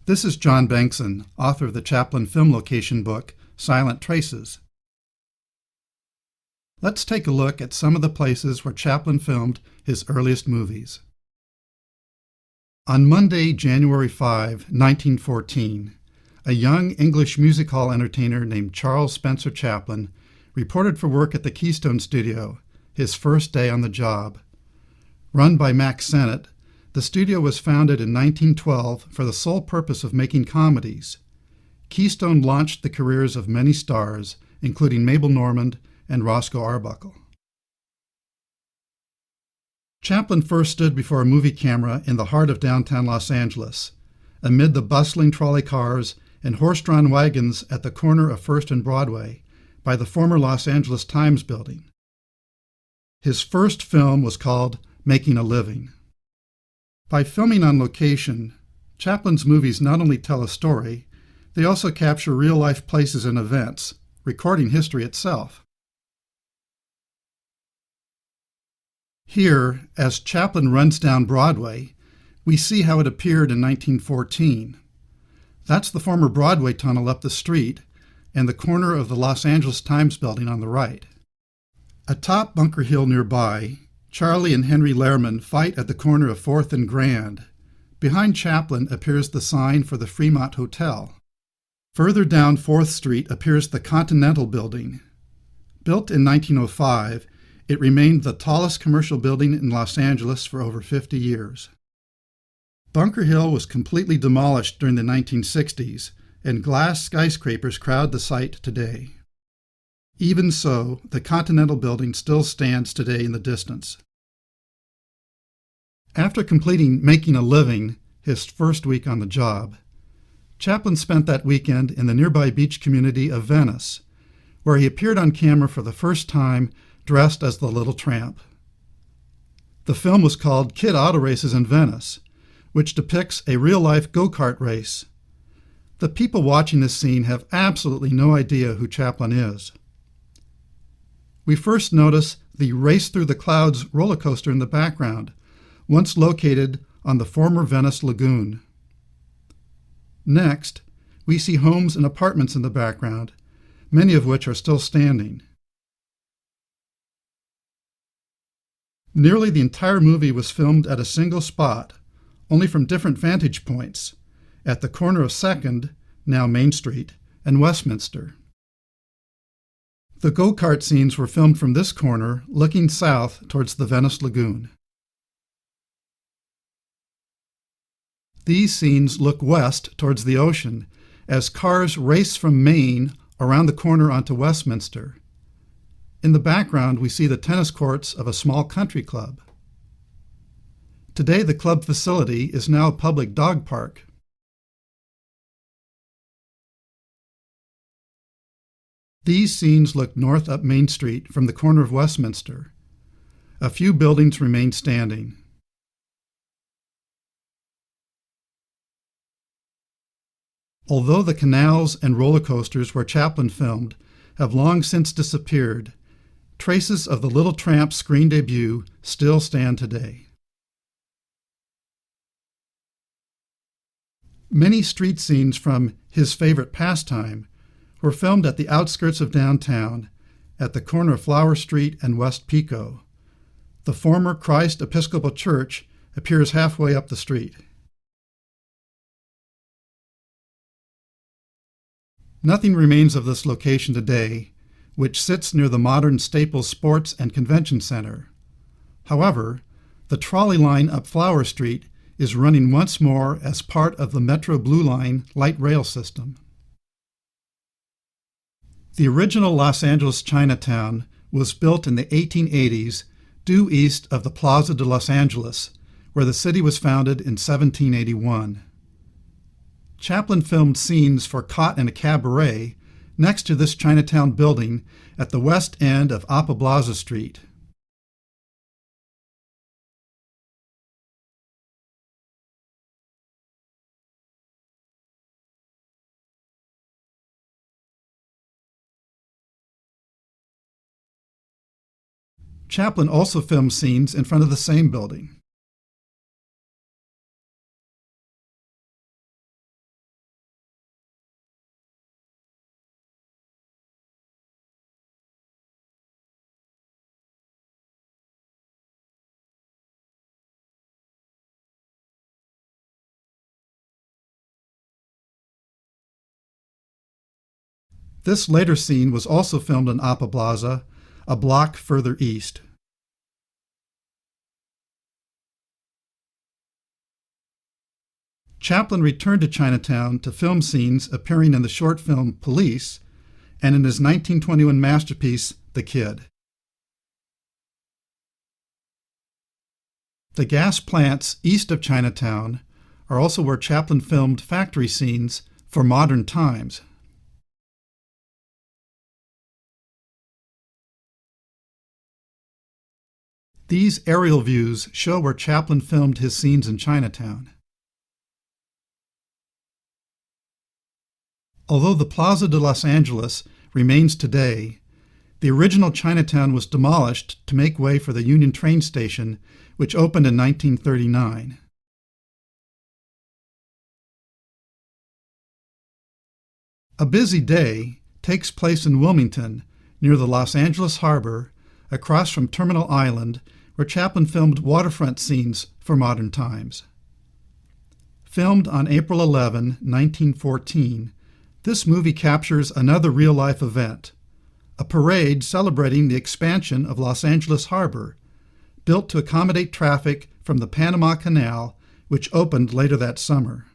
This is John Bankson, author of the Chaplin film location book, Silent Traces. Let's take a look at some of the places where Chaplin filmed his earliest movies. On Monday, January 5, 1914, a young English music hall entertainer named Charles Spencer Chaplin reported for work at the Keystone Studio, his first day on the job. Run by Max Sennett, the studio was founded in 1912 for the sole purpose of making comedies. Keystone launched the careers of many stars, including Mabel Normand and Roscoe Arbuckle. Chaplin first stood before a movie camera in the heart of downtown Los Angeles, amid the bustling trolley cars and horse-drawn wagons at the corner of First and Broadway by the former Los Angeles Times building. His first film was called Making a Living. By filming on location, Chaplin's movies not only tell a story, they also capture real-life places and events, recording history itself. Here, as Chaplin runs down Broadway, we see how it appeared in 1914. That's the former Broadway tunnel up the street and the corner of the Los Angeles Times building on the right. Atop Bunker Hill nearby, Charlie and Henry Lehrman fight at the corner of 4th and Grand. Behind Chaplin appears the sign for the Fremont Hotel. Further down 4th Street appears the Continental Building. Built in 1905, it remained the tallest commercial building in Los Angeles for over 50 years. Bunker Hill was completely demolished during the 1960s, and glass skyscrapers crowd the site today. Even so, the Continental Building still stands today in the distance. After completing Making a Living, his first week on the job, Chaplin spent that weekend in the nearby beach community of Venice, where he appeared on camera for the first time dressed as the Little Tramp. The film was called Kid Auto Races in Venice, which depicts a real-life go-kart race. The people watching this scene have absolutely no idea who Chaplin is. We first notice the Race Through the Clouds roller coaster in the background, once located on the former Venice Lagoon. Next, we see homes and apartments in the background, many of which are still standing. Nearly the entire movie was filmed at a single spot, only from different vantage points, at the corner of 2nd, now Main Street, and Westminster. The go-kart scenes were filmed from this corner, looking south towards the Venice Lagoon. These scenes look west towards the ocean as cars race from Maine around the corner onto Westminster. In the background, we see the tennis courts of a small country club. Today, the club facility is now a public dog park. These scenes look north up Main Street from the corner of Westminster. A few buildings remain standing. Although the canals and roller coasters where Chaplin filmed have long since disappeared, traces of the Little Tramp's screen debut still stand today. Many street scenes from his favorite pastime were filmed at the outskirts of downtown, at the corner of Flower Street and West Pico. The former Christ Episcopal Church appears halfway up the street. Nothing remains of this location today, which sits near the modern Staples Sports and Convention Center. However, the trolley line up Flower Street is running once more as part of the Metro Blue Line light rail system. The original Los Angeles Chinatown was built in the 1880s due east of the Plaza de Los Angeles, where the city was founded in 1781. Chaplin filmed scenes for Caught in a Cabaret next to this Chinatown building at the west end of Apablaza Street. Chaplin also filmed scenes in front of the same building. This later scene was also filmed in Appa Plaza, a block further east. Chaplin returned to Chinatown to film scenes appearing in the short film Police and in his 1921 masterpiece, The Kid. The gas plants east of Chinatown are also where Chaplin filmed factory scenes for Modern Times. These aerial views show where Chaplin filmed his scenes in Chinatown. Although the Plaza de Los Angeles remains today, the original Chinatown was demolished to make way for the Union train station, which opened in 1939. A Busy Day takes place in Wilmington, near the Los Angeles harbor, across from Terminal Island, where Chaplin filmed waterfront scenes for Modern Times. Filmed on April 11, 1914, this movie captures another real-life event, a parade celebrating the expansion of Los Angeles Harbor, built to accommodate traffic from the Panama Canal, which opened later that summer.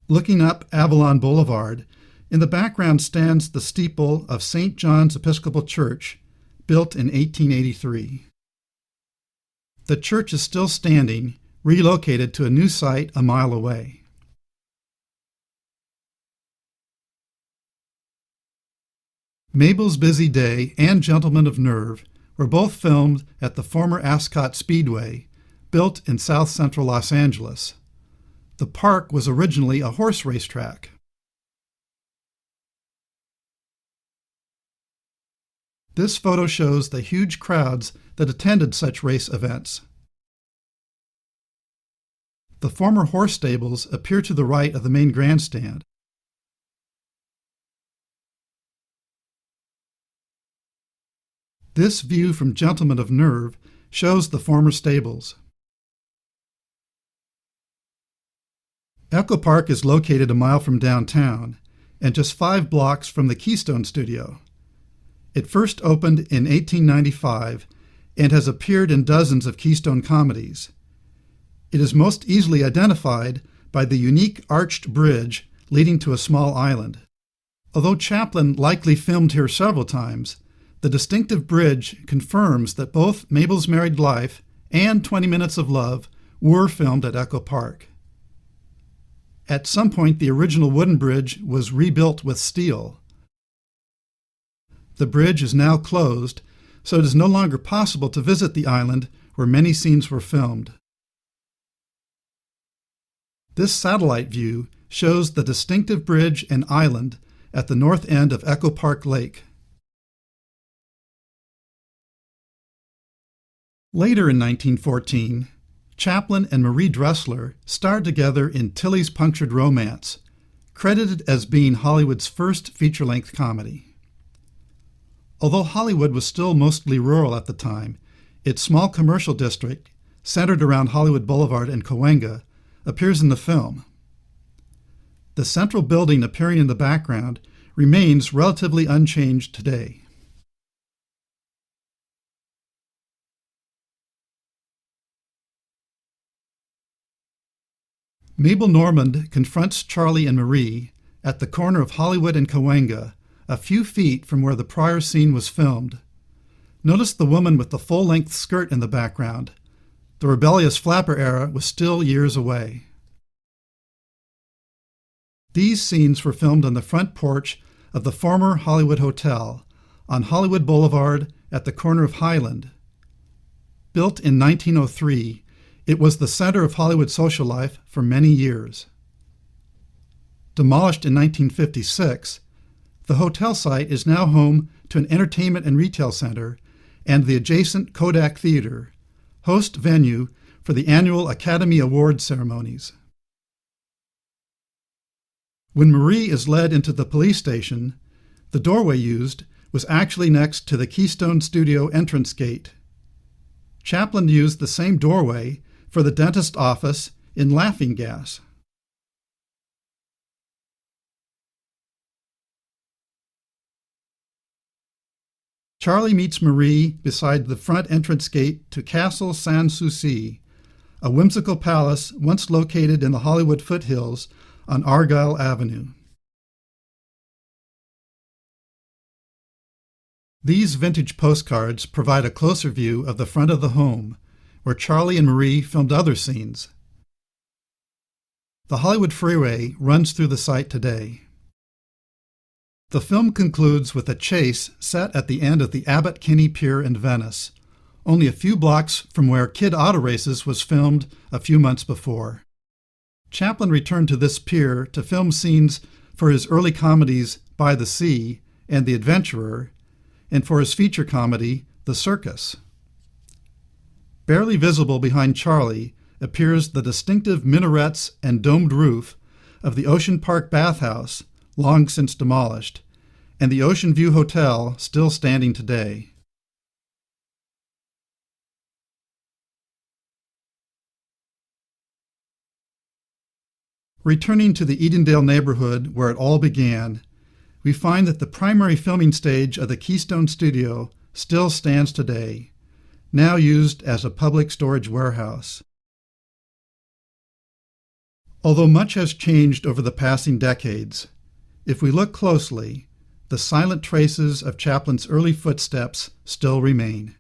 Looking up Avalon Boulevard, in the background stands the steeple of St. John's Episcopal Church, built in 1883. The church is still standing, relocated to a new site a mile away. Mabel's Busy Day and Gentlemen of Nerve were both filmed at the former Ascot Speedway, built in south central Los Angeles. The park was originally a horse racetrack. This photo shows the huge crowds that attended such race events. The former horse stables appear to the right of the main grandstand. This view from Gentlemen of Nerve shows the former stables. Echo Park is located a mile from downtown and just 5 blocks from the Keystone Studio. It first opened in 1895 and has appeared in dozens of Keystone comedies. It is most easily identified by the unique arched bridge leading to a small island. Although Chaplin likely filmed here several times, the distinctive bridge confirms that both Mabel's Married Life and 20 Minutes of Love were filmed at Echo Park. At some point, the original wooden bridge was rebuilt with steel. The bridge is now closed, so it is no longer possible to visit the island where many scenes were filmed. This satellite view shows the distinctive bridge and island at the north end of Echo Park Lake. Later in 1914, Chaplin and Marie Dressler starred together in Tilly's Punctured Romance, credited as being Hollywood's first feature-length comedy. Although Hollywood was still mostly rural at the time, its small commercial district, centered around Hollywood Boulevard and Cahuenga, appears in the film. The central building appearing in the background remains relatively unchanged today. Mabel Normand confronts Charlie and Marie at the corner of Hollywood and Cahuenga, a few feet from where the prior scene was filmed. Notice the woman with the full-length skirt in the background. The rebellious flapper era was still years away. These scenes were filmed on the front porch of the former Hollywood Hotel on Hollywood Boulevard at the corner of Highland. Built in 1903, it was the center of Hollywood social life for many years. Demolished in 1956, the hotel site is now home to an entertainment and retail center and the adjacent Kodak Theater, host venue for the annual Academy Awards ceremonies. When Marie is led into the police station, the doorway used was actually next to the Keystone Studio entrance gate. Chaplin used the same doorway for the dentist office in Laughing Gas. Charlie meets Marie beside the front entrance gate to Castle Sans-Souci, a whimsical palace once located in the Hollywood foothills on Argyle Avenue. These vintage postcards provide a closer view of the front of the home, where Charlie and Marie filmed other scenes. The Hollywood Freeway runs through the site today. The film concludes with a chase set at the end of the Abbot Kinney Pier in Venice, only a few blocks from where Kid Auto Races was filmed a few months before. Chaplin returned to this pier to film scenes for his early comedies By the Sea and The Adventurer, and for his feature comedy, The Circus. Barely visible behind Charlie appears the distinctive minarets and domed roof of the Ocean Park bathhouse, long since demolished, and the Ocean View Hotel, still standing today. Returning to the Edendale neighborhood where it all began, we find that the primary filming stage of the Keystone Studio still stands today, now used as a public storage warehouse. Although much has changed over the passing decades, if we look closely, the silent traces of Chaplin's early footsteps still remain.